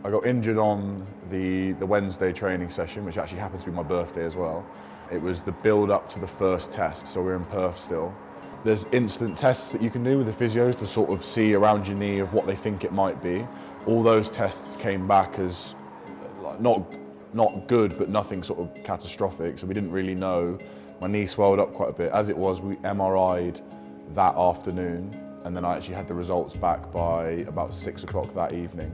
I got injured on the Wednesday training session, which actually happened to be my birthday as well. It was the build up to the first test, so we're in Perth still. There's instant tests that you can do with the physios to sort of see around your knee of what they think it might be. All those tests came back as not good, but nothing sort of catastrophic, so we didn't really know. My knee swelled up quite a bit. As it was, we MRI'd that afternoon, and then I actually had the results back by about 6 o'clock that evening,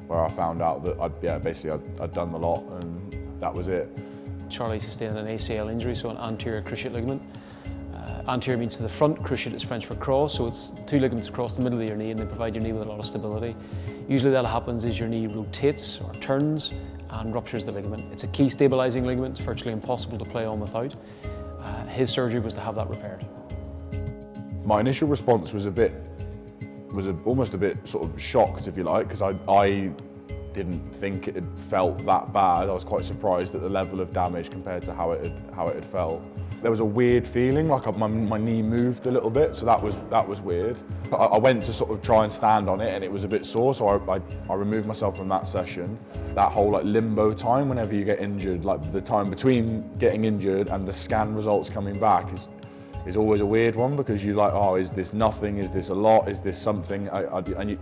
where I found out that I'd done the lot, and that was it. Charlie sustained an ACL injury, so an anterior cruciate ligament. Anterior means to the front, cruciate is French for cross, so it's two ligaments across the middle of your knee, and they provide your knee with a lot of stability. Usually that happens is your knee rotates or turns and ruptures the ligament. It's a key stabilising ligament, it's virtually impossible to play on without. His surgery was to have that repaired. My initial response was almost a bit sort of shocked, if you like, because I didn't think it had felt that bad. I was quite surprised at the level of damage compared to how it had felt. There was a weird feeling, like my knee moved a little bit, so that was weird. I went to sort of try and stand on it, and it was a bit sore, so I removed myself from that session. That whole like limbo time whenever you get injured, like the time between getting injured and the scan results coming back is always a weird one, because you're like, oh, is this nothing? Is this a lot? Is this something? And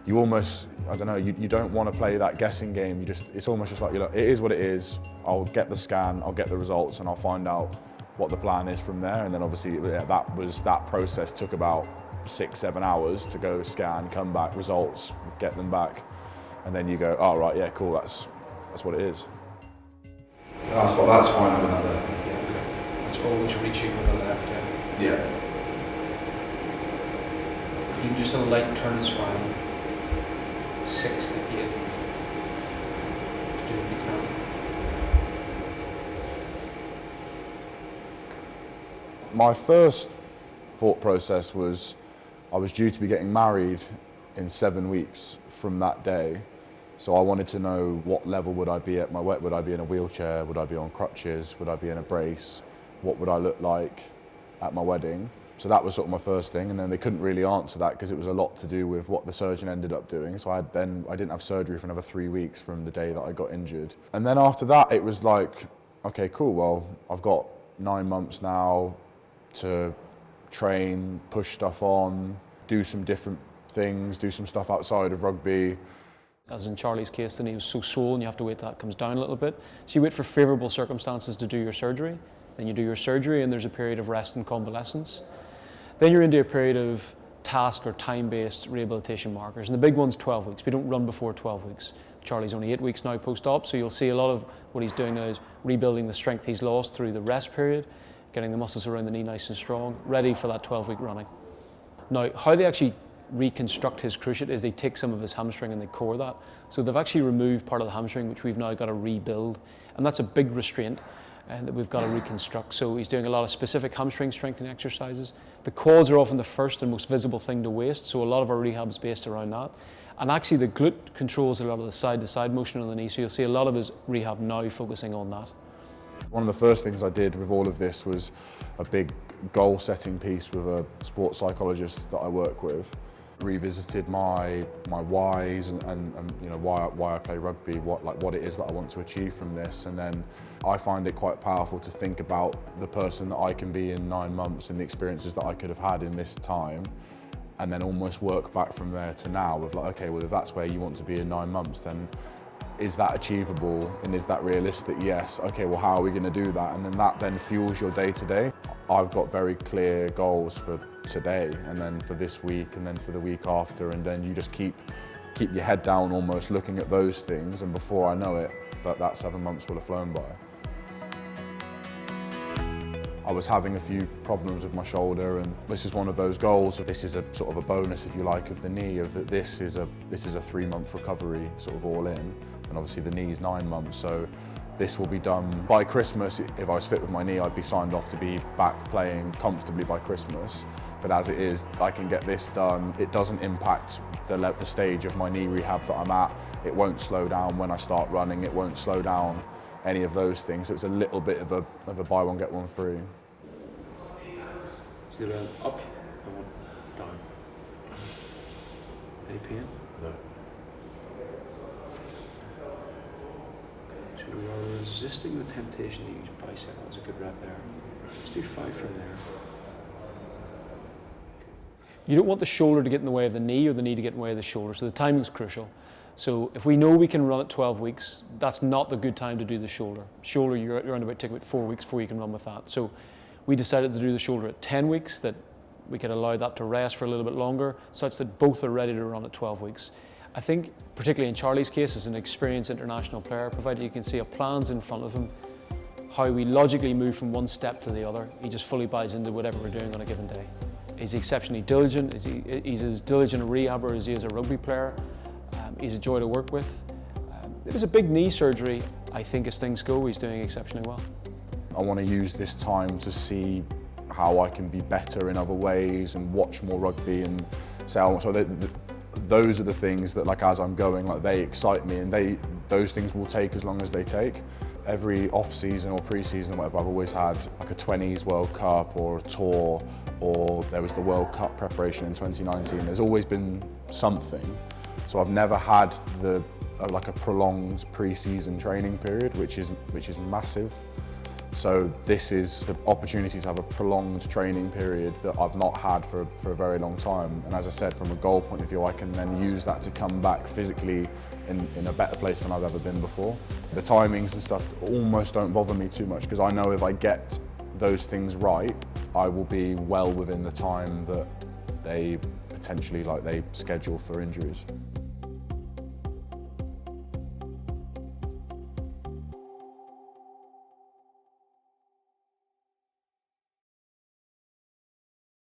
you almost, I don't know, you don't want to play that guessing game. It's almost just like, it is what it is. I'll get the scan, I'll get the results, and I'll find out what the plan is from there. And then obviously that process took about 6-7 hours to go scan, come back, results, get them back, and then you go, oh right, yeah, cool, that's what it is. That's fine with that there. It's always reaching with the left, Yeah. Even just a light turn is fine. 6 to 8. Just do what you can. My first thought process was I was due to be getting married in 7 weeks from that day. So I wanted to know what level would I be at my wedding. Would I be in a wheelchair? Would I be on crutches? Would I be in a brace? What would I look like at my wedding? So that was sort of my first thing, and then they couldn't really answer that because it was a lot to do with what the surgeon ended up doing. So I didn't have surgery for another 3 weeks from the day that I got injured. And then after that, it was like, okay, cool, well, I've got 9 months now to train, push stuff on, do some different things, do some stuff outside of rugby. As in Charlie's case, the knee was so swollen, you have to wait till that comes down a little bit. So you wait for favourable circumstances to do your surgery, then you do your surgery and there's a period of rest and convalescence. Then you're into a period of task or time-based rehabilitation markers, and the big one's 12 weeks. We don't run before 12 weeks. Charlie's only 8 weeks now post-op, so you'll see a lot of what he's doing now is rebuilding the strength he's lost through the rest period, getting the muscles around the knee nice and strong, ready for that 12-week running. Now, how they actually reconstruct his cruciate is they take some of his hamstring and they core that. So they've actually removed part of the hamstring, which we've now got to rebuild, and that's a big restraint that we've got to reconstruct. So he's doing a lot of specific hamstring strengthening exercises. The quads are often the first and most visible thing to waste, so a lot of our rehab is based around that. And actually the glute controls a lot of the side-to-side motion on the knee, so you'll see a lot of his rehab now focusing on that. One of the first things I did with all of this was a big goal-setting piece with a sports psychologist that I work with. Revisited my whys and you know why I play rugby, what it is that I want to achieve from this, and then I find it quite powerful to think about the person that I can be in 9 months and the experiences that I could have had in this time, and then almost work back from there to now with like, okay, well if that's where you want to be in 9 months, then is that achievable and is that realistic? Yes. Okay, well how are we going to do that? And then that then fuels your day to day. I've got very clear goals for today and then for this week and then for the week after, and then you just keep your head down almost looking at those things, and before I know it, that 7 months will have flown by. I was having a few problems with my shoulder, and this is one of those goals. This is a sort of a bonus, if you like, of the knee, of that this is a 3-month recovery sort of all in, and obviously the knee is 9 months, so this will be done by Christmas. If I was fit with my knee, I'd be signed off to be back playing comfortably by Christmas. But as it is, I can get this done. It doesn't impact the stage of my knee rehab that I'm at. It won't slow down when I start running. It won't slow down any of those things. So it's a little bit of a buy one, get one free. Let's do that up and one down. Any pain? No. So we're resisting the temptation to use bicep. That was a good rep there. Let's do 5 from there. You don't want the shoulder to get in the way of the knee or the knee to get in the way of the shoulder, so the timing's crucial. So if we know we can run at 12 weeks, that's not the good time to do the shoulder. Shoulder, you're around about, take about 4 weeks before you can run with that. So we decided to do the shoulder at 10 weeks, that we could allow that to rest for a little bit longer, such that both are ready to run at 12 weeks. I think, particularly in Charlie's case, as an experienced international player, provided you can see a plans in front of him, how we logically move from one step to the other, he just fully buys into whatever we're doing on a given day. He's exceptionally diligent. He's as diligent a rehabber as he is a rugby player. He's a joy to work with. It was a big knee surgery. I think as things go, he's doing exceptionally well. I want to use this time to see how I can be better in other ways and watch more rugby and so those are the things that, like, as I'm going, like, they excite me, and those things will take as long as they take. Every off-season or pre-season, whatever, I've always had like a 20s World Cup or a tour, or there was the World Cup preparation in 2019. There's always been something. So I've never had like a prolonged pre-season training period, which is massive. So this is the opportunity to have a prolonged training period that I've not had for a very long time. And as I said, from a goal point of view, I can then use that to come back physically in a better place than I've ever been before. The timings and stuff almost don't bother me too much, because I know if I get those things right, I will be well within the time that they potentially, like, they schedule for injuries.